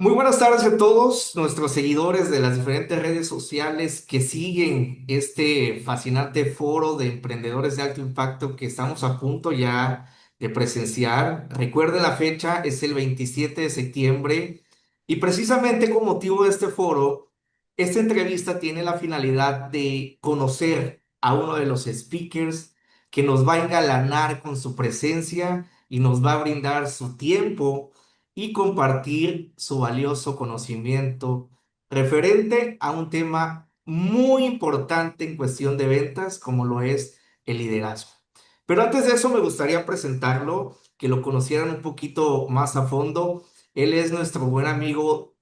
Muy buenas tardes a todos nuestros seguidores de las diferentes redes sociales que siguen este fascinante foro de emprendedores de alto impacto que estamos a punto ya de presenciar. Recuerden la fecha, es el 27 de septiembre y precisamente con motivo de este foro, esta entrevista tiene la finalidad de conocer a uno de los speakers que nos va a engalanar con su presencia y nos va a brindar su tiempo y compartir su valioso conocimiento referente a un tema muy importante en cuestión de ventas, como lo es el liderazgo. Pero antes de eso me gustaría presentarlo, que lo conocieran un poquito más a fondo. Él es nuestro buen amigo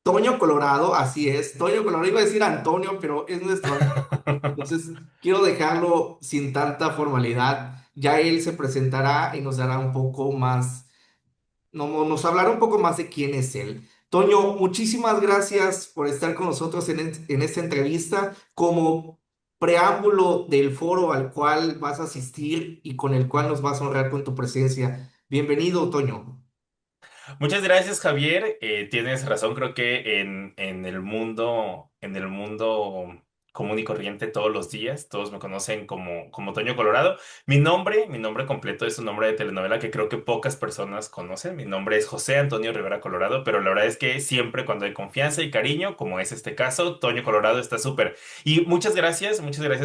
Toño Colorado, así es. Toño Colorado, iba a decir Antonio, pero es nuestro amigo. Entonces, quiero dejarlo sin tanta formalidad. Ya él se presentará y nos dará un poco más nos hablará un poco más de quién es él. Toño, muchísimas gracias por estar con nosotros en esta entrevista. Como preámbulo del foro al cual vas a asistir y con el cual nos vas a honrar con tu presencia. Bienvenido, Toño. Muchas gracias, Javier. Tienes razón, creo que en el mundo común y corriente todos los días, todos me conocen como Toño Colorado. Mi nombre completo es un nombre de telenovela que creo que pocas personas conocen. Mi nombre es José Antonio Rivera Colorado, pero la verdad es que siempre cuando hay confianza y cariño, como es este caso, Toño Colorado está súper. Y muchas gracias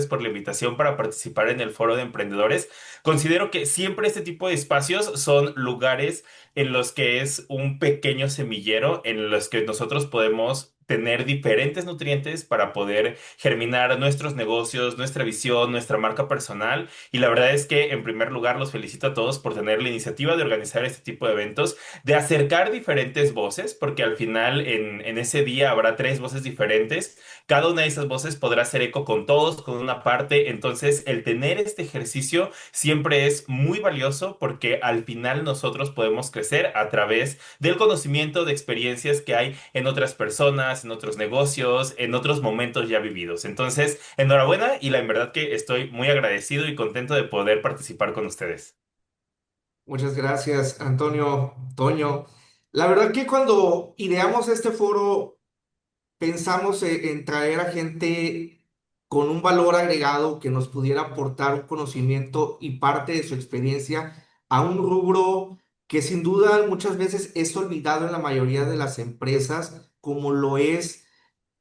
por la invitación para participar en el Foro de Emprendedores. Considero que siempre este tipo de espacios son lugares en los que es un pequeño semillero en los que nosotros podemos tener diferentes nutrientes para poder germinar nuestros negocios, nuestra visión, nuestra marca personal. Y la verdad es que en primer lugar los felicito a todos por tener la iniciativa de organizar este tipo de eventos, de acercar diferentes voces, porque al final en ese día habrá tres voces diferentes. Cada una de esas voces podrá hacer eco con todos, con una parte. Entonces, el tener este ejercicio siempre es muy valioso porque al final nosotros podemos crecer a través del conocimiento de experiencias que hay en otras personas, en otros negocios, en otros momentos ya vividos. Entonces, enhorabuena y la verdad que estoy muy agradecido y contento de poder participar con ustedes. Muchas gracias, Antonio, Toño. La verdad que cuando ideamos este foro, pensamos en traer a gente con un valor agregado que nos pudiera aportar un conocimiento y parte de su experiencia a un rubro que sin duda muchas veces es olvidado en la mayoría de las empresas, como lo es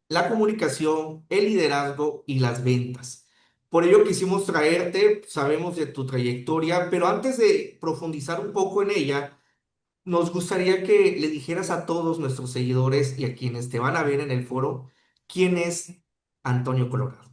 la comunicación, el liderazgo y las ventas. Por ello quisimos traerte, sabemos de tu trayectoria, pero antes de profundizar un poco en ella, nos gustaría que le dijeras a todos nuestros seguidores y a quienes te van a ver en el foro, quién es Antonio Colorado.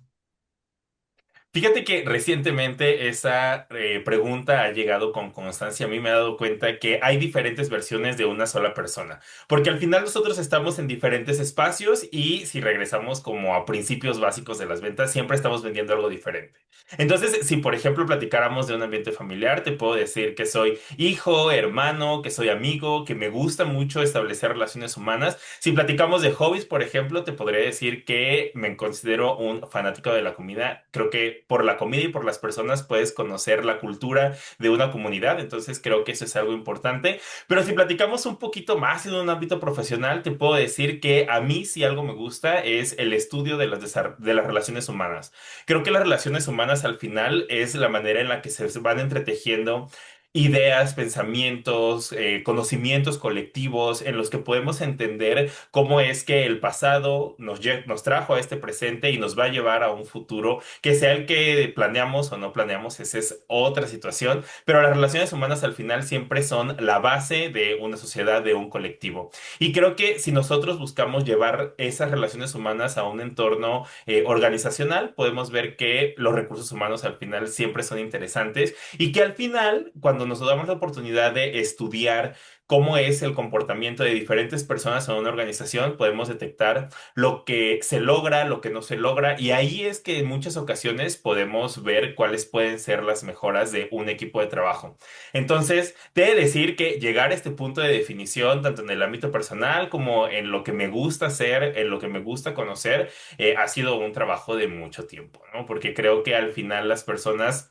Fíjate que recientemente esa pregunta ha llegado con constancia. A mí me he dado cuenta que hay diferentes versiones de una sola persona, porque al final nosotros estamos en diferentes espacios y si regresamos como a principios básicos de las ventas, siempre estamos vendiendo algo diferente. Entonces, si por ejemplo platicáramos de un ambiente familiar, te puedo decir que soy hijo, hermano, que soy amigo, que me gusta mucho establecer relaciones humanas. Si platicamos de hobbies, por ejemplo, te podría decir que me considero un fanático de la comida. Creo que por la comida y por las personas puedes conocer la cultura de una comunidad, entonces creo que eso es algo importante. Pero si platicamos un poquito más en un ámbito profesional, te puedo decir que a mí si algo me gusta es el estudio de las relaciones humanas. Creo que las relaciones humanas al final es la manera en la que se van entretejiendo ideas, pensamientos, conocimientos colectivos en los que podemos entender cómo es que el pasado nos trajo a este presente y nos va a llevar a un futuro que sea el que planeamos o no planeamos, esa es otra situación, pero las relaciones humanas al final siempre son la base de una sociedad, de un colectivo. Y creo que si nosotros buscamos llevar esas relaciones humanas a un entorno organizacional, podemos ver que los recursos humanos al final siempre son interesantes y que al final, cuando nos damos la oportunidad de estudiar cómo es el comportamiento de diferentes personas en una organización, podemos detectar lo que se logra, lo que no se logra, y ahí es que en muchas ocasiones podemos ver cuáles pueden ser las mejoras de un equipo de trabajo. Entonces, te he de decir que llegar a este punto de definición, tanto en el ámbito personal como en lo que me gusta hacer, en lo que me gusta conocer, ha sido un trabajo de mucho tiempo, ¿no? Porque creo que al final las personas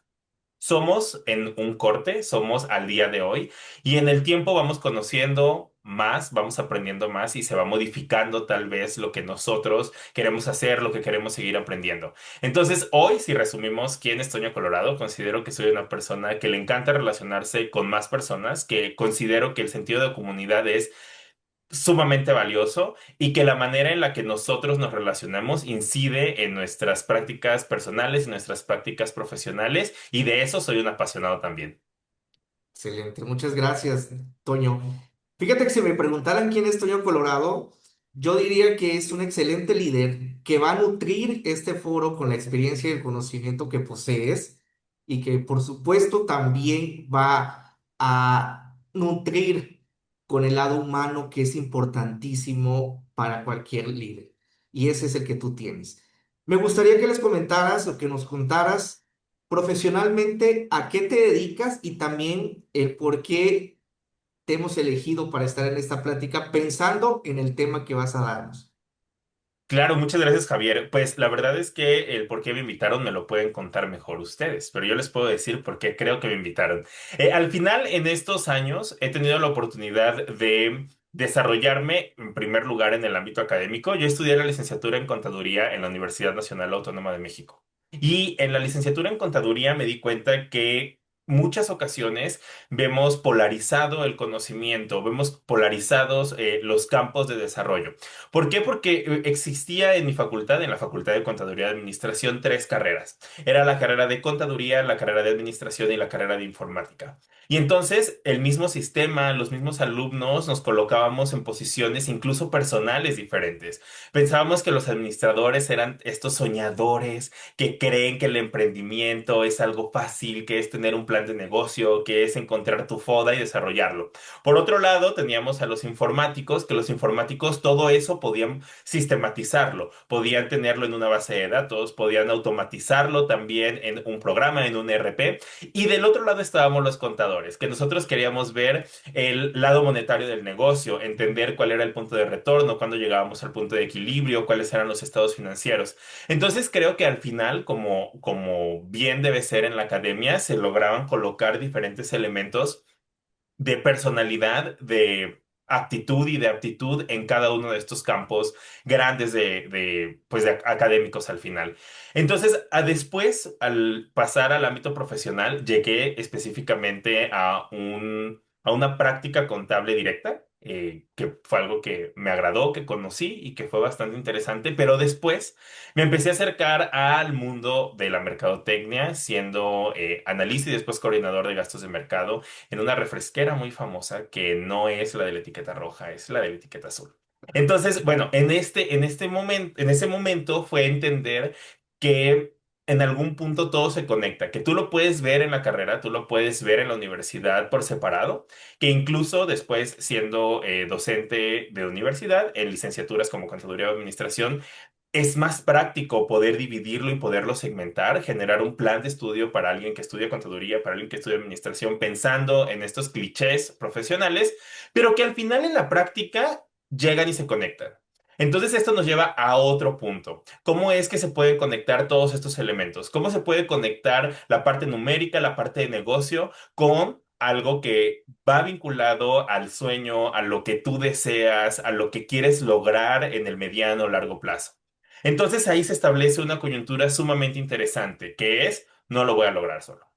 somos en un corte, somos al día de hoy y en el tiempo vamos conociendo más, vamos aprendiendo más y se va modificando tal vez lo que nosotros queremos hacer, lo que queremos seguir aprendiendo. Entonces, hoy, si resumimos quién es Toño Colorado, considero que soy una persona que le encanta relacionarse con más personas, que considero que el sentido de comunidad es sumamente valioso y que la manera en la que nosotros nos relacionamos incide en nuestras prácticas personales y nuestras prácticas profesionales y de eso soy un apasionado también. Excelente, muchas gracias, Toño. Fíjate que si me preguntaran quién es Toño Colorado, yo diría que es un excelente líder que va a nutrir este foro con la experiencia y el conocimiento que posees y que por supuesto también va a nutrir con el lado humano que es importantísimo para cualquier líder. Y ese es el que tú tienes. Me gustaría que les comentaras o que nos contaras profesionalmente, ¿a qué te dedicas y también el por qué te hemos elegido para estar en esta plática pensando en el tema que vas a darnos? Claro, muchas gracias, Javier. Pues la verdad es que el por qué me invitaron me lo pueden contar mejor ustedes, pero yo les puedo decir por qué creo que me invitaron. Al final, en estos años, he tenido la oportunidad de desarrollarme en primer lugar en el ámbito académico. Yo estudié la licenciatura en contaduría en la Universidad Nacional Autónoma de México. Y en la licenciatura en contaduría me di cuenta que muchas ocasiones vemos polarizado el conocimiento, vemos polarizados los campos de desarrollo. ¿Por qué? Porque existía en mi facultad, en la Facultad de Contaduría y Administración, tres carreras. Era la carrera de Contaduría, la carrera de Administración y la carrera de Informática. Y entonces el mismo sistema, los mismos alumnos nos colocábamos en posiciones incluso personales diferentes. Pensábamos que los administradores eran estos soñadores que creen que el emprendimiento es algo fácil, que es tener un plan de negocio, que es encontrar tu foda y desarrollarlo. Por otro lado, teníamos a los informáticos, que los informáticos todo eso podían sistematizarlo, podían tenerlo en una base de datos, podían automatizarlo también en un programa, en un ERP. Y del otro lado estábamos los contadores, que nosotros queríamos ver el lado monetario del negocio, entender cuál era el punto de retorno, cuándo llegábamos al punto de equilibrio, cuáles eran los estados financieros. Entonces creo que al final, como bien debe ser en la academia, se lograban colocar diferentes elementos de personalidad, de actitud y de aptitud en cada uno de estos campos grandes pues de académicos al final. Entonces, después, al pasar al ámbito profesional, llegué específicamente a una práctica contable directa. Que fue algo que me agradó, que conocí y que fue bastante interesante, pero después me empecé a acercar al mundo de la mercadotecnia, siendo analista y después coordinador de gastos de mercado en una refresquera muy famosa que no es la de la etiqueta roja, es la de la etiqueta azul. Entonces, bueno, en ese momento fue entender que en algún punto todo se conecta, que tú lo puedes ver en la carrera, tú lo puedes ver en la universidad por separado, que incluso después siendo docente de universidad, en licenciaturas como Contaduría o Administración, es más práctico poder dividirlo y poderlo segmentar, generar un plan de estudio para alguien que estudia contaduría, para alguien que estudia administración, pensando en estos clichés profesionales, pero que al final en la práctica llegan y se conectan. Entonces esto nos lleva a otro punto. ¿Cómo es que se pueden conectar todos estos elementos? ¿Cómo se puede conectar la parte numérica, la parte de negocio con algo que va vinculado al sueño, a lo que tú deseas, a lo que quieres lograr en el mediano o largo plazo? Entonces ahí se establece una coyuntura sumamente interesante, que es, no lo voy a lograr solo.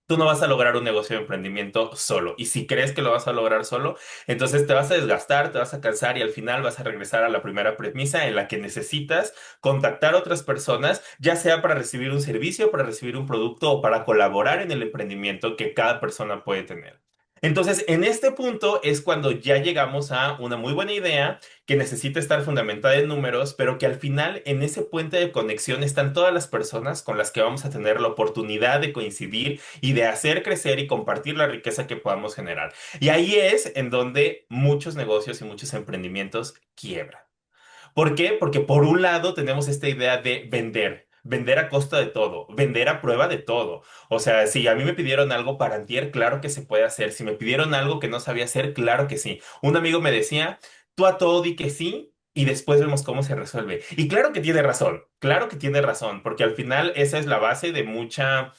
Tú no vas a lograr un negocio de emprendimiento solo. Y si crees que lo vas a lograr solo, entonces te vas a desgastar, te vas a cansar y al final vas a regresar a la primera premisa en la que necesitas contactar a otras personas, ya sea para recibir un servicio, para recibir un producto o para colaborar en el emprendimiento que cada persona puede tener. Entonces, en este punto es cuando ya llegamos a una muy buena idea que necesita estar fundamentada en números, pero que al final en ese puente de conexión están todas las personas con las que vamos a tener la oportunidad de coincidir y de hacer crecer y compartir la riqueza que podamos generar. Y ahí es en donde muchos negocios y muchos emprendimientos quiebran. ¿Por qué? Porque por un lado tenemos esta idea de vender. Vender a costa de todo, vender a prueba de todo. O sea, si a mí me pidieron algo para antier, claro que se puede hacer. Si me pidieron algo que no sabía hacer, claro que sí. Un amigo me decía, tú a todo di que sí y después vemos cómo se resuelve. Y claro que tiene razón, porque al final esa es la base de mucha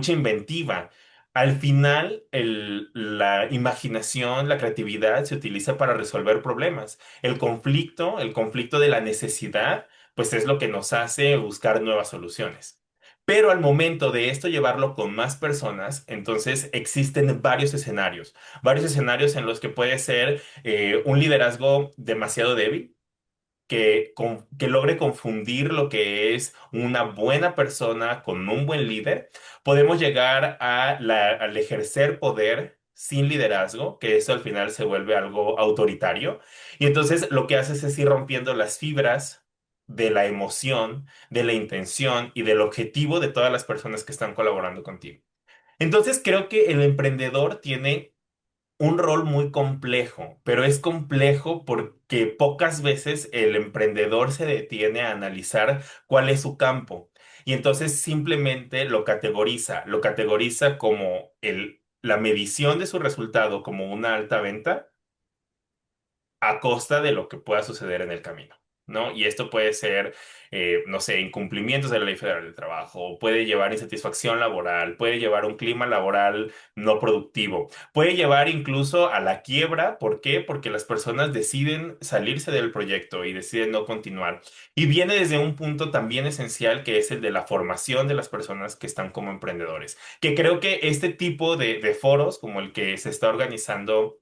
inventiva. Al final, la imaginación, la creatividad se utiliza para resolver problemas. El conflicto de la necesidad, pues es lo que nos hace buscar nuevas soluciones. Pero al momento de esto llevarlo con más personas, entonces existen varios escenarios en los que puede ser un liderazgo demasiado débil que logre confundir lo que es una buena persona con un buen líder, podemos llegar al ejercer poder sin liderazgo, que eso al final se vuelve algo autoritario. Y entonces lo que haces es ir rompiendo las fibras de la emoción, de la intención y del objetivo de todas las personas que están colaborando contigo. Entonces creo que el emprendedor tiene un rol muy complejo, pero es complejo porque pocas veces el emprendedor se detiene a analizar cuál es su campo y entonces simplemente lo categoriza como la medición de su resultado como una alta venta a costa de lo que pueda suceder en el camino, ¿no? Y esto puede ser, no sé, incumplimientos de la Ley Federal del Trabajo, puede llevar insatisfacción laboral, puede llevar un clima laboral no productivo, puede llevar incluso a la quiebra. ¿Por qué? Porque las personas deciden salirse del proyecto y deciden no continuar. Y viene desde un punto también esencial que es el de la formación de las personas que están como emprendedores, que creo que este tipo de foros, como el que se está organizando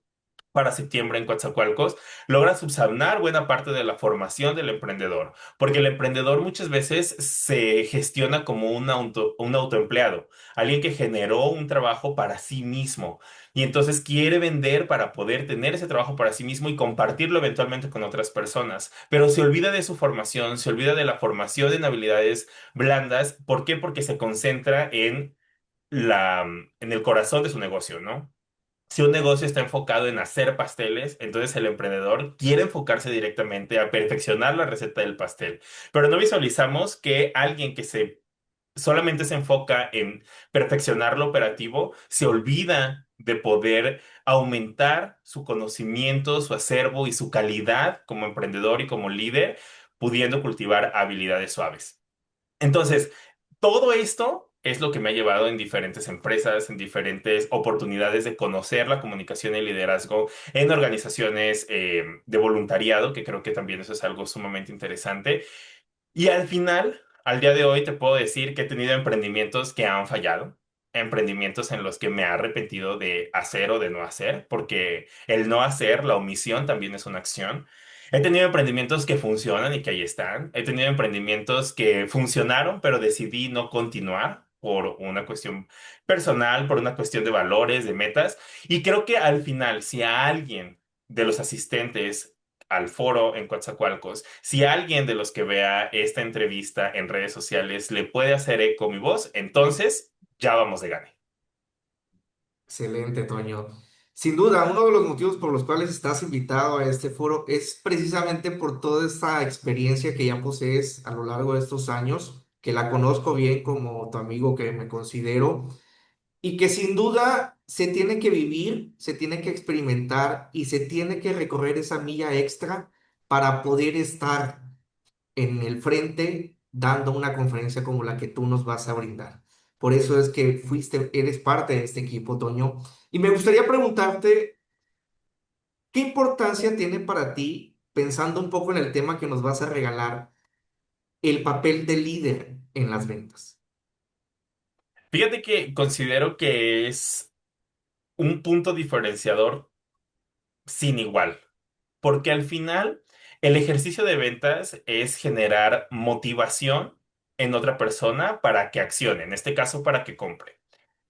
para septiembre en Coatzacoalcos, logra subsanar buena parte de la formación del emprendedor, porque el emprendedor muchas veces se gestiona como un autoempleado, alguien que generó un trabajo para sí mismo y entonces quiere vender para poder tener ese trabajo para sí mismo y compartirlo eventualmente con otras personas, pero se olvida de su formación, se olvida de la formación en habilidades blandas. ¿Por qué? Porque se concentra en el corazón de su negocio, ¿no? Si un negocio está enfocado en hacer pasteles, entonces el emprendedor quiere enfocarse directamente a perfeccionar la receta del pastel. Pero no visualizamos que alguien que solamente se enfoca en perfeccionar lo operativo, se olvida de poder aumentar su conocimiento, su acervo y su calidad como emprendedor y como líder, pudiendo cultivar habilidades suaves. Entonces, todo esto es lo que me ha llevado en diferentes empresas, en diferentes oportunidades de conocer la comunicación y el liderazgo en organizaciones de voluntariado, que creo que también eso es algo sumamente interesante. Y al final, al día de hoy, te puedo decir que he tenido emprendimientos que han fallado, emprendimientos en los que me he arrepentido de hacer o de no hacer, porque el no hacer, la omisión también es una acción. He tenido emprendimientos que funcionan y que ahí están. He tenido emprendimientos que funcionaron, pero decidí no continuar por una cuestión personal, por una cuestión de valores, de metas. Y creo que al final, si a alguien de los asistentes al foro en Coatzacoalcos, si alguien de los que vea esta entrevista en redes sociales le puede hacer eco mi voz, entonces ya vamos de gane. Excelente, Toño. Sin duda, uno de los motivos por los cuales estás invitado a este foro es precisamente por toda esta experiencia que ya posees a lo largo de estos años, que la conozco bien como tu amigo que me considero, y que sin duda se tiene que vivir, se tiene que experimentar y se tiene que recorrer esa milla extra para poder estar en el frente dando una conferencia como la que tú nos vas a brindar. Por eso es que eres parte de este equipo, Toño. Y me gustaría preguntarte, ¿qué importancia tiene para ti, pensando un poco en el tema que nos vas a regalar, el papel de líder en las ventas? Fíjate que considero que es un punto diferenciador sin igual, porque al final el ejercicio de ventas es generar motivación en otra persona para que accione, en este caso para que compre.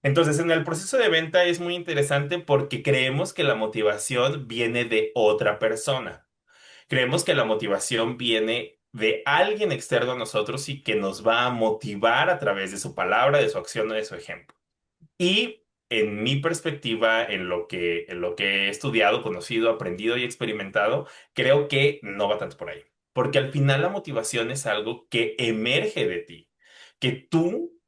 Entonces, en el proceso de venta es muy interesante porque creemos que la motivación viene de otra persona. Creemos que la motivación viene de alguien externo a nosotros y que nos va a motivar a través de su palabra, de su acción o de su ejemplo. Y en mi perspectiva, en lo que he estudiado, conocido, aprendido y experimentado, creo que no va tanto por ahí. Porque al final la motivación es algo que emerge de ti, que tú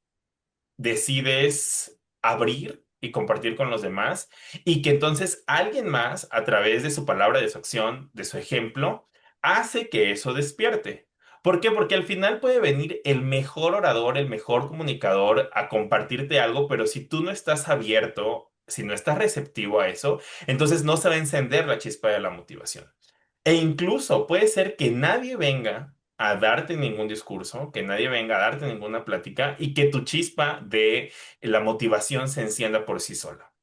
decides abrir y compartir con los demás y que entonces alguien más, a través de su palabra, de su acción, de su ejemplo, hace que eso despierte. ¿Por qué? Porque al final puede venir el mejor orador, el mejor comunicador a compartirte algo, pero si tú no estás abierto, si no estás receptivo a eso, entonces no se va a encender la chispa de la motivación. E incluso puede ser que nadie venga a darte ningún discurso, que nadie venga a darte ninguna plática y que tu chispa de la motivación se encienda por sí sola.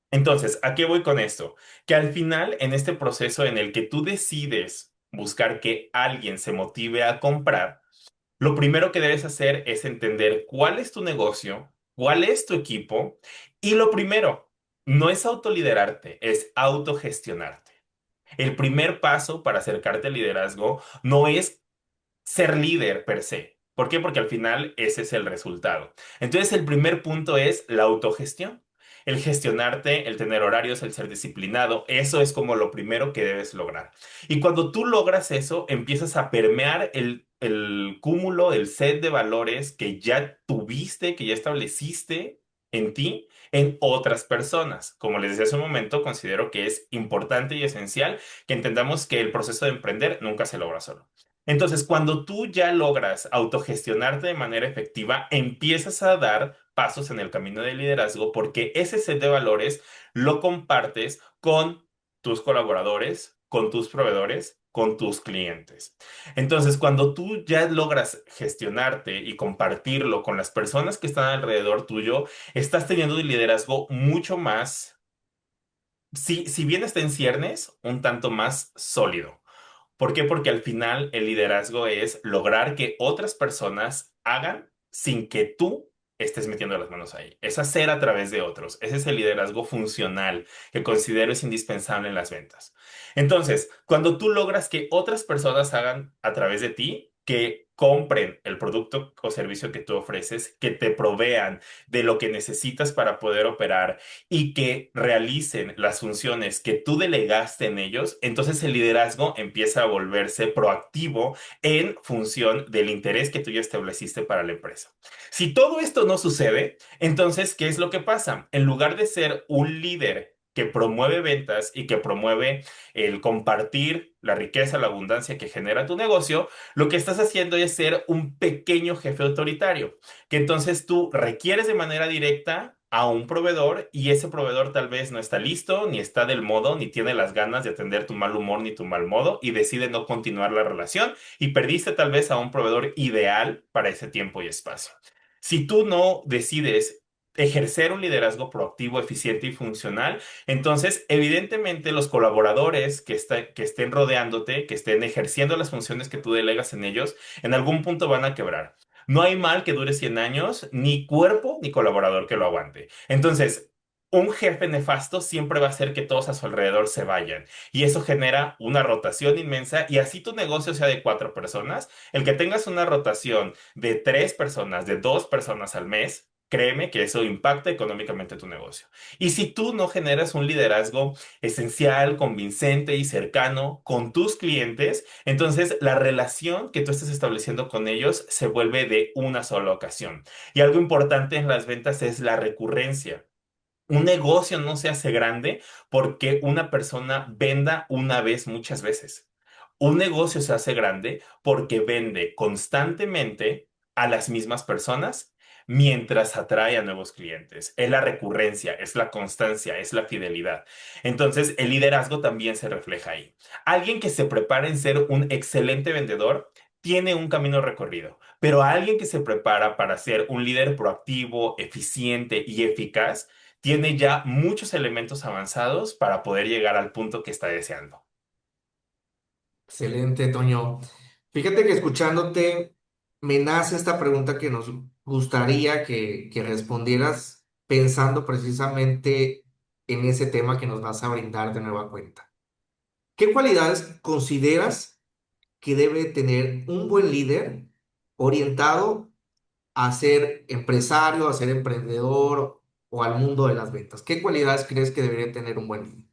Entonces, ¿a qué voy con esto? Que al final, en este proceso en el que tú decides buscar que alguien se motive a comprar, lo primero que debes hacer es entender cuál es tu negocio, cuál es tu equipo y lo primero, no es autoliderarte, es autogestionarte. El primer paso para acercarte al liderazgo no es ser líder per se. ¿Por qué? Porque al final ese es el resultado. Entonces el primer punto es la autogestión. El gestionarte, el tener horarios, el ser disciplinado, eso es como lo primero que debes lograr. Y cuando tú logras eso, empiezas a permear el cúmulo, el set de valores que ya tuviste, que ya estableciste en ti, en otras personas. Como les decía hace un momento, considero que es importante y esencial que entendamos que el proceso de emprender nunca se logra solo. Entonces, cuando tú ya logras autogestionarte de manera efectiva, empiezas a dar pasos en el camino del liderazgo porque ese set de valores lo compartes con tus colaboradores, con tus proveedores, con tus clientes. Entonces, cuando tú ya logras gestionarte y compartirlo con las personas que están alrededor tuyo, estás teniendo un liderazgo mucho más, si bien está en ciernes, un tanto más sólido. ¿Por qué? Porque al final el liderazgo es lograr que otras personas hagan sin que tú estés metiendo las manos ahí. Es hacer a través de otros. Ese es el liderazgo funcional que considero es indispensable en las ventas. Entonces, cuando tú logras que otras personas hagan a través de ti, que compren el producto o servicio que tú ofreces, que te provean de lo que necesitas para poder operar y que realicen las funciones que tú delegaste en ellos, entonces el liderazgo empieza a volverse proactivo en función del interés que tú ya estableciste para la empresa. Si todo esto no sucede, entonces, ¿qué es lo que pasa? En lugar de ser un líder que promueve ventas y que promueve el compartir la riqueza, la abundancia que genera tu negocio, lo que estás haciendo es ser un pequeño jefe autoritario que entonces tú requieres de manera directa a un proveedor y ese proveedor tal vez no está listo, ni está del modo, ni tiene las ganas de atender tu mal humor ni tu mal modo y decide no continuar la relación y perdiste tal vez a un proveedor ideal para ese tiempo y espacio. Si tú no decides ejercer un liderazgo proactivo, eficiente y funcional, entonces evidentemente los colaboradores que estén rodeándote, que estén ejerciendo las funciones que tú delegas en ellos, en algún punto van a quebrar. No hay mal que dure 100 años, ni cuerpo ni colaborador que lo aguante. Entonces, un jefe nefasto siempre va a hacer que todos a su alrededor se vayan. Y eso genera una rotación inmensa. Y así tu negocio sea de 4 personas, el que tengas una rotación de 3 personas, de 2 personas al mes. Créeme que eso impacta económicamente tu negocio. Y si tú no generas un liderazgo esencial, convincente y cercano con tus clientes, entonces la relación que tú estés estableciendo con ellos se vuelve de una sola ocasión. Y algo importante en las ventas es la recurrencia. Un negocio no se hace grande porque una persona venda una vez muchas veces. Un negocio se hace grande porque vende constantemente a las mismas personas mientras atrae a nuevos clientes. Es la recurrencia, es la constancia, es la fidelidad. Entonces, el liderazgo también se refleja ahí. Alguien que se prepara en ser un excelente vendedor tiene un camino recorrido, pero alguien que se prepara para ser un líder proactivo, eficiente y eficaz, tiene ya muchos elementos avanzados para poder llegar al punto que está deseando. Excelente, Toño. Fíjate que escuchándote, me nace esta pregunta que nos gustaría que respondieras pensando precisamente en ese tema que nos vas a brindar de nueva cuenta. ¿Qué cualidades consideras que debe tener un buen líder orientado a ser empresario, a ser emprendedor o al mundo de las ventas? ¿Qué cualidades crees que debería tener un buen líder?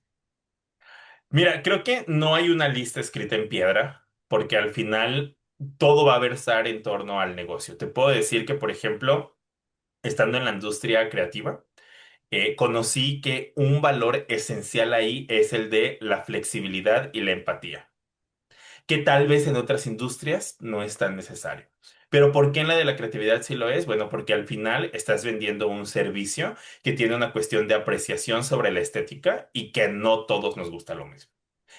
Mira, creo que no hay una lista escrita en piedra, porque al final todo va a versar en torno al negocio. Te puedo decir que, por ejemplo, estando en la industria creativa, conocí que un valor esencial ahí es el de la flexibilidad y la empatía. que tal vez en otras industrias no es tan necesario. Pero ¿por qué en la de la creatividad sí lo es? Bueno, porque al final estás vendiendo un servicio que tiene una cuestión de apreciación sobre la estética y que no todos nos gusta lo mismo.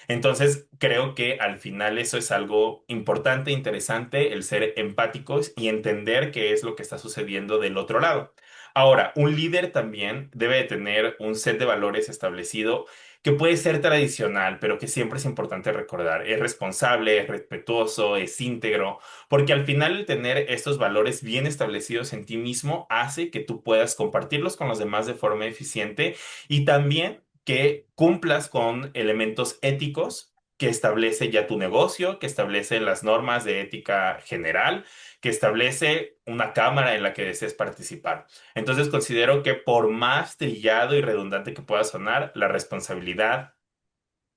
Entonces, creo que al final eso es algo importante, interesante, el ser empáticos y entender qué es lo que está sucediendo del otro lado. Ahora, un líder también debe de tener un set de valores establecido que puede ser tradicional, pero que siempre es importante recordar. Es responsable, es respetuoso, es íntegro, porque al final el tener estos valores bien establecidos en ti mismo hace que tú puedas compartirlos con los demás de forma eficiente y también que cumplas con elementos éticos que establece ya tu negocio, que establece las normas de ética general, que establece una cámara en la que desees participar. Entonces considero que por más trillado y redundante que pueda sonar, la responsabilidad,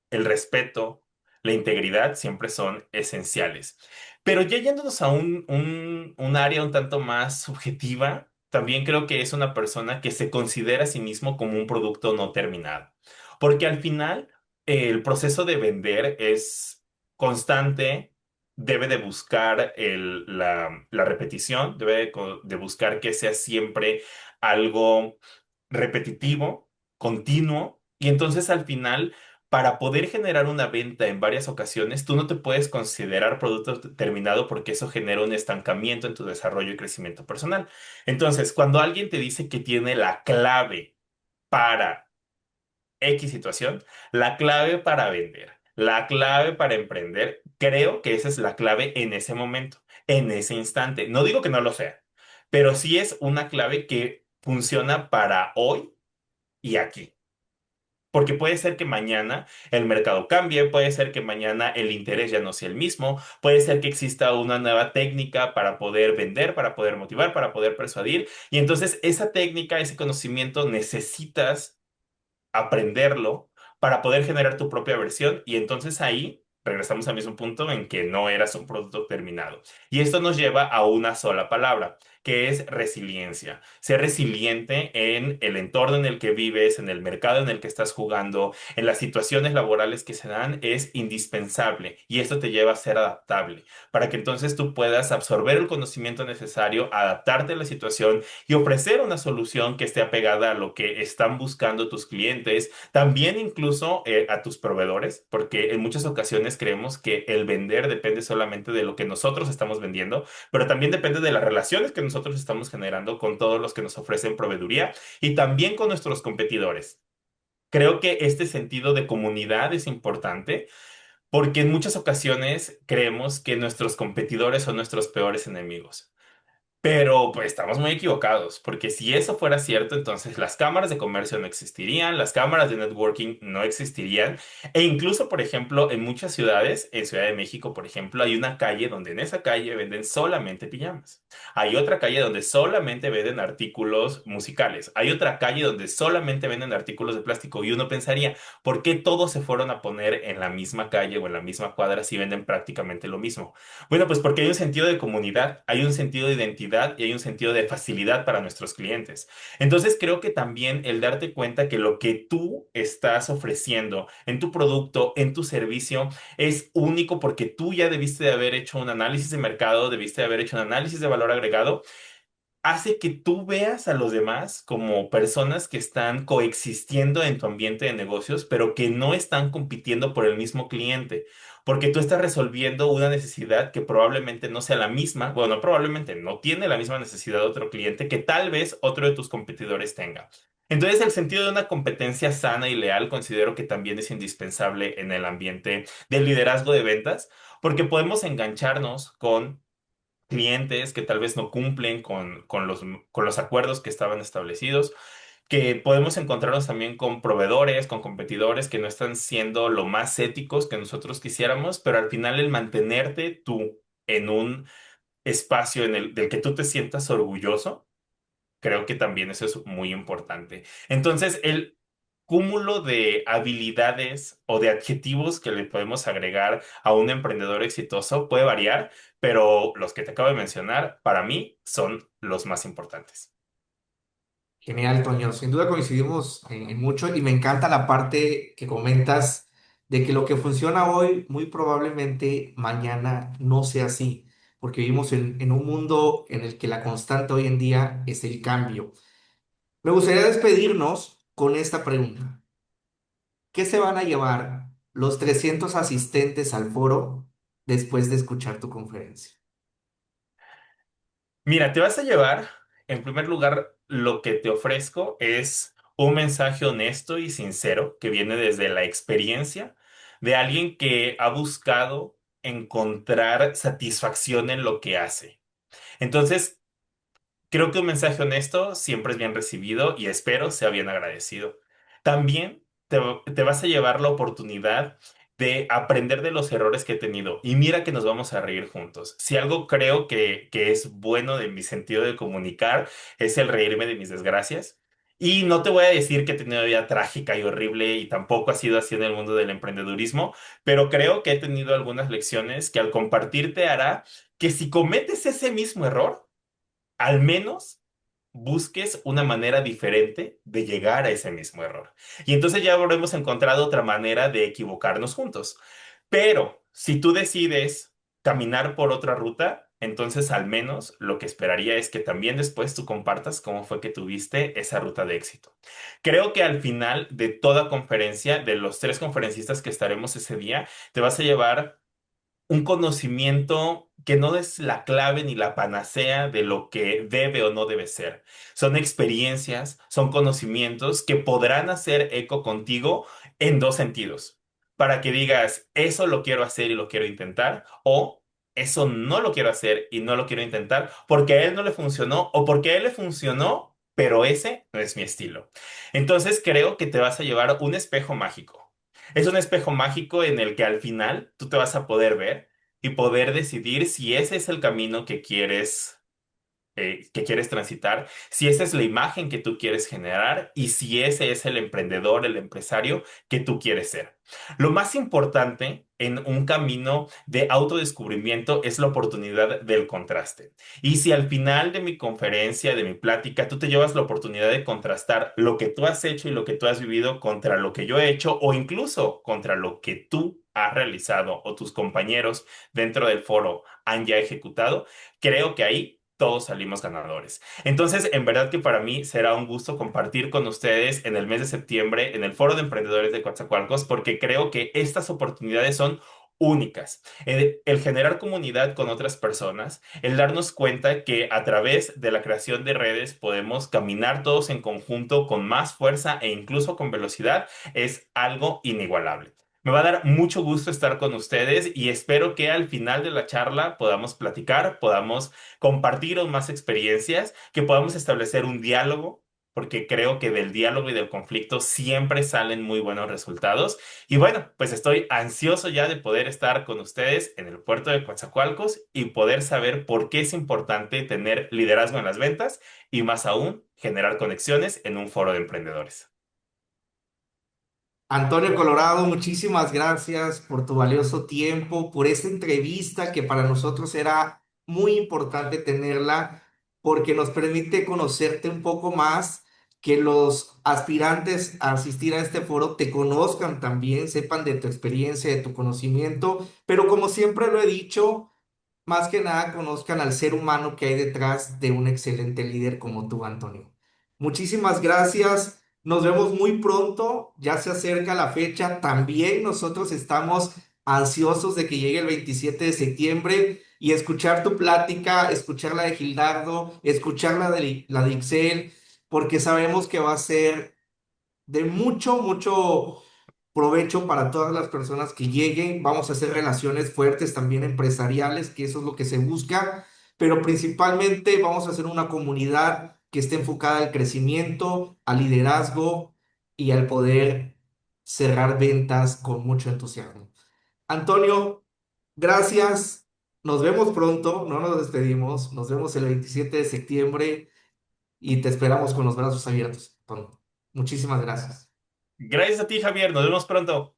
el respeto, la integridad siempre son esenciales. Pero ya yéndonos a un área un tanto más subjetiva, también creo que es una persona que se considera a sí mismo como un producto no terminado. Porque al final el proceso de vender es constante, debe de buscar la repetición, debe de buscar que sea siempre algo repetitivo, continuo, y entonces al final para poder generar una venta en varias ocasiones, tú no te puedes considerar producto terminado porque eso genera un estancamiento en tu desarrollo y crecimiento personal. Entonces, cuando alguien te dice que tiene la clave para X situación, la clave para vender, la clave para emprender, creo que esa es la clave en ese momento, en ese instante. No digo que no lo sea, pero sí es una clave que funciona para hoy y aquí. Porque puede ser que mañana el mercado cambie, puede ser que mañana el interés ya no sea el mismo, puede ser que exista una nueva técnica para poder vender, para poder motivar, para poder persuadir. Y entonces esa técnica, ese conocimiento necesitas aprenderlo para poder generar tu propia versión y entonces ahí regresamos al mismo punto en que no eras un producto terminado. Y esto nos lleva a una sola palabra, que es resiliencia. Ser resiliente en el entorno en el que vives, en el mercado en el que estás jugando, en las situaciones laborales que se dan, es indispensable y esto te lleva a ser adaptable para que entonces tú puedas absorber el conocimiento necesario, adaptarte a la situación y ofrecer una solución que esté apegada a lo que están buscando tus clientes, también incluso a tus proveedores, porque en muchas ocasiones creemos que el vender depende solamente de lo que nosotros estamos vendiendo, pero también depende de las relaciones que nosotros estamos generando con todos los que nos ofrecen proveeduría y también con nuestros competidores. Creo que este sentido de comunidad es importante porque en muchas ocasiones creemos que nuestros competidores son nuestros peores enemigos. Pero pues estamos muy equivocados, porque si eso fuera cierto, entonces las cámaras de comercio no existirían, las cámaras de networking no existirían, e incluso, por ejemplo, en muchas ciudades, en Ciudad de México, por ejemplo, hay una calle donde en esa calle venden solamente pijamas. Hay otra calle donde solamente venden artículos musicales. Hay otra calle donde solamente venden artículos de plástico. Y uno pensaría, ¿por qué todos se fueron a poner en la misma calle o en la misma cuadra si venden prácticamente lo mismo? Bueno, pues porque hay un sentido de comunidad, hay un sentido de identidad y hay un sentido de facilidad para nuestros clientes. Entonces creo que también el darte cuenta que lo que tú estás ofreciendo en tu producto, en tu servicio, es único porque tú ya debiste de haber hecho un análisis de mercado, debiste de haber hecho un análisis de valor agregado hace que tú veas a los demás como personas que están coexistiendo en tu ambiente de negocios, pero que no están compitiendo por el mismo cliente, porque tú estás resolviendo una necesidad que probablemente no sea la misma, bueno, probablemente no tiene la misma necesidad de otro cliente que tal vez otro de tus competidores tenga. Entonces, el sentido de una competencia sana y leal considero que también es indispensable en el ambiente del liderazgo de ventas, porque podemos engancharnos con clientes que tal vez no cumplen con los acuerdos que estaban establecidos, que podemos encontrarnos también con proveedores, con competidores que no están siendo lo más éticos que nosotros quisiéramos, pero al final el mantenerte tú en un espacio del que tú te sientas orgulloso. Creo que también eso es muy importante. Entonces, el cúmulo de habilidades o de adjetivos que le podemos agregar a un emprendedor exitoso puede variar, pero los que te acabo de mencionar, para mí, son los más importantes. Genial, Toño. Sin duda coincidimos en mucho y me encanta la parte que comentas. de que lo que funciona hoy muy probablemente mañana no sea así, porque vivimos en un mundo en el que la constante hoy en día es el cambio. Me gustaría despedirnos con esta pregunta. ¿Qué se van a llevar los 300 asistentes al foro después de escuchar tu conferencia? Mira, te vas a llevar, en primer lugar, lo que te ofrezco es un mensaje honesto y sincero que viene desde la experiencia de alguien que ha buscado encontrar satisfacción en lo que hace. Entonces, creo que un mensaje honesto siempre es bien recibido y espero sea bien agradecido. También te vas a llevar la oportunidad de aprender de los errores que he tenido. Y mira que nos vamos a reír juntos. Si algo creo que es bueno de mi sentido de comunicar, es el reírme de mis desgracias. Y no te voy a decir que he tenido una vida trágica y horrible y tampoco ha sido así en el mundo del emprendedurismo, pero creo que he tenido algunas lecciones que al compartirte hará que si cometes ese mismo error, al menos busques una manera diferente de llegar a ese mismo error. Y entonces ya habremos encontrado otra manera de equivocarnos juntos. Pero si tú decides caminar por otra ruta, entonces al menos lo que esperaría es que también después tú compartas cómo fue que tuviste esa ruta de éxito. Creo que al final de toda conferencia, de los tres conferencistas que estaremos ese día, te vas a llevar un conocimiento que no es la clave ni la panacea de lo que debe o no debe ser. Son experiencias, son conocimientos que podrán hacer eco contigo en dos sentidos. Para que digas, eso lo quiero hacer y lo quiero intentar, o eso no lo quiero hacer y no lo quiero intentar porque a él no le funcionó o porque a él le funcionó, pero ese no es mi estilo. Entonces creo que te vas a llevar un espejo mágico. Es un espejo mágico en el que al final tú te vas a poder ver y poder decidir si ese es el camino que quieres transitar, si esa es la imagen que tú quieres generar y si ese es el emprendedor, el empresario que tú quieres ser. Lo más importante en un camino de autodescubrimiento es la oportunidad del contraste. Y si al final de mi conferencia, de mi plática, tú te llevas la oportunidad de contrastar lo que tú has hecho y lo que tú has vivido contra lo que yo he hecho o incluso contra lo que tú has realizado o tus compañeros dentro del foro han ya ejecutado, creo que ahí todos salimos ganadores. Entonces, en verdad que para mí será un gusto compartir con ustedes en el mes de septiembre en el Foro de Emprendedores de Coatzacoalcos, porque creo que estas oportunidades son únicas. El generar comunidad con otras personas, el darnos cuenta que a través de la creación de redes podemos caminar todos en conjunto con más fuerza e incluso con velocidad, es algo inigualable. Me va a dar mucho gusto estar con ustedes y espero que al final de la charla podamos platicar, podamos compartir aún más experiencias, que podamos establecer un diálogo, porque creo que del diálogo y del conflicto siempre salen muy buenos resultados. Y bueno, pues estoy ansioso ya de poder estar con ustedes en el puerto de Coatzacoalcos y poder saber por qué es importante tener liderazgo en las ventas y más aún generar conexiones en un foro de emprendedores. Antonio Colorado, muchísimas gracias por tu valioso tiempo, por esta entrevista que para nosotros era muy importante tenerla porque nos permite conocerte un poco más, que los aspirantes a asistir a este foro te conozcan también, sepan de tu experiencia, de tu conocimiento, pero como siempre lo he dicho, más que nada conozcan al ser humano que hay detrás de un excelente líder como tú, Antonio. Muchísimas gracias. Nos vemos muy pronto. Ya se acerca la fecha. También nosotros estamos ansiosos de que llegue el 27 de septiembre y escuchar tu plática, escuchar la de Gildardo, escuchar la de Ixel, porque sabemos que va a ser de mucho, mucho provecho para todas las personas que lleguen. Vamos a hacer relaciones fuertes también empresariales, que eso es lo que se busca, pero principalmente vamos a hacer una comunidad que esté enfocada al crecimiento, al liderazgo y al poder cerrar ventas con mucho entusiasmo. Antonio, gracias. Nos vemos pronto, no nos despedimos. Nos vemos el 27 de septiembre y te esperamos con los brazos abiertos. Antonio. Muchísimas gracias. Gracias a ti, Javier. Nos vemos pronto.